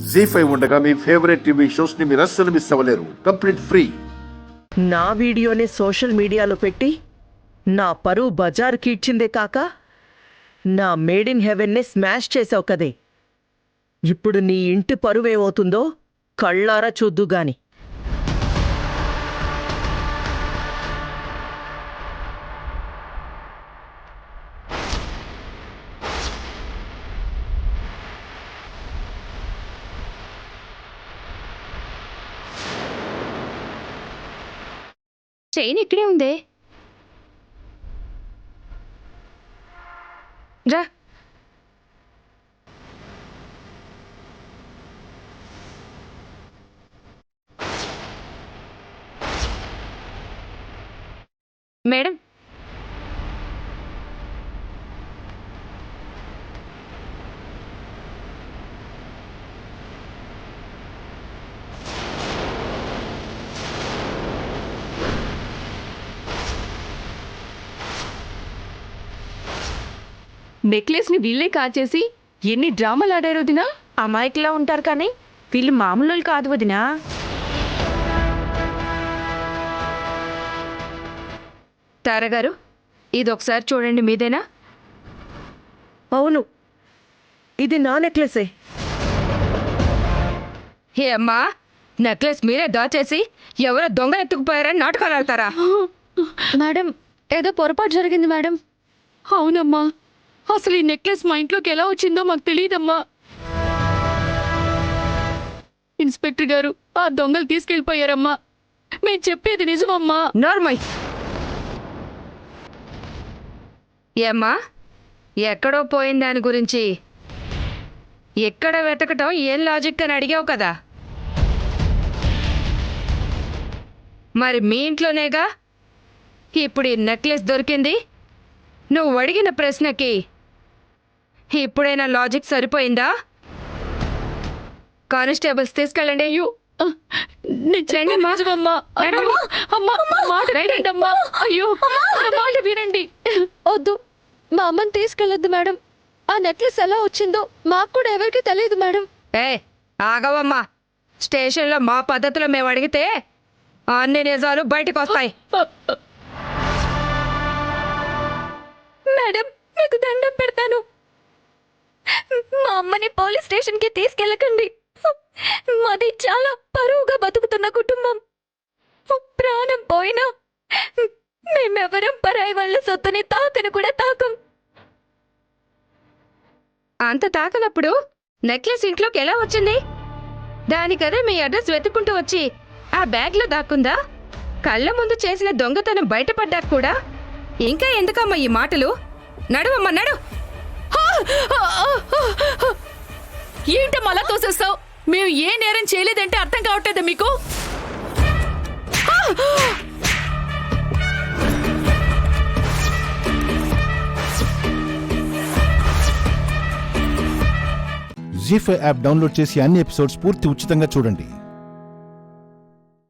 జీ5 ఉండగా మీ favourite TV shows ని మీరు అస్సలు మిస్ అవ్వలేరు. Complete free. నా వీడియోని సోషల్ మీడియాలో పెట్టి నా పరువు బజారుకి ఇచ్చిందే కాక నా మేడ్ ఇన్ హెవెన్ని స్మాష్ చేసావు కదే. ఇప్పుడు నీ ఇంటి పరువేమవుతుందో కళ్ళారా చూద్దు గాని. చైన్ ఇక్కడే ఉందే. రా. మేడం, నెక్లెస్ ని వీళ్ళే కాచేసి ఎన్ని డ్రామాలు ఆడారు వదినా. అమాయకులా ఉంటారు కానీ వీళ్ళు మామూలు కాదు వదినా. తారగారు, ఇది ఒకసారి చూడండి, మీదేనా? అవును, ఇది నా నెక్లెసే. ఏ అమ్మా, నెక్లెస్ మీరే దాచేసి ఎవరో దొంగ ఎత్తుకుపోయారని నాటకాలు ఆడతారా? మేడం, ఏదో పొరపాటు జరిగింది మేడం. అవునమ్మా, అసలు ఈ నెక్లెస్ మా ఇంట్లోకి ఎలా వచ్చిందో మాకు తెలియదమ్మా. ఇన్స్పెక్టర్ గారు, ఆ దొంగలు తీసుకెళ్ళిపోయారమ్మా. మేము చెప్పేది నిజమమ్మా. నార్మల్. ఏమ్మా, ఎక్కడో పోయిన దాని గురించి ఎక్కడ వెతకటం ఏం లాజిక్ అని అడిగావు కదా. మరి మీ ఇంట్లోనేగా ఇప్పుడు ఈ నెక్లెస్ దొరికింది. నువ్వు అడిగిన ప్రశ్నకి ఇప్పుడైనా లాజిక్ సరిపోయిందా? కానిస్టేబుల్స్ తీసుకెళ్ళండి. అయ్యో, నేను చెప్పేది నిజమమ్మా. అమ్మా, మాట వినండి అమ్మా. అయ్యో, నా మాట వినండి. వద్దు, మా అమ్మని తీసుకెళ్ళొద్దు మేడం. ఆ నెక్లెస్ ఎలా వచ్చిందో మాకు కూడా ఎవరికి తెలియదు మేడం. ఏ ఆగవమ్మా, స్టేషన్లో మా పద్ధతిలో మేము అడిగితే అన్ని నిజాలు బయటకు వస్తాయి. మేడం, మీకు దండం పెడతాను, మా అమ్మని పోలీస్ స్టేషన్కి తీసుకెళ్ళకండి. మాది చాలా పరువుగా బతుకుతున్న కుటుంబం. ప్రాణం పోయినా మేమెవరం పరాయి వాళ్ళ సొత్తుని తాకను కూడా తాకం. అంత తాకనప్పుడు నెక్లెస్ ఇంట్లోకి ఎలా వచ్చింది? దానికదే మీ అడ్రస్ వెతుక్కుంటూ వచ్చి ఆ బ్యాగ్లో దాక్కుందా? కళ్ళ ముందు చేసిన దొంగతనం బయటపడ్డాక కూడా ఇంకా ఎందుకమ్మా ఈ మాటలు? నడువమ్మా, నడు. ఏంటమ్మా అలా తోసేస్తావు? మేము ఏ నేరం చేయలేదంటే అర్థం కావట్లేదా మీకు? జీ5 యాప్ డౌన్లోడ్ చేసి అన్ని ఎపిసోడ్స్ పూర్తి ఉచితంగా చూడండి.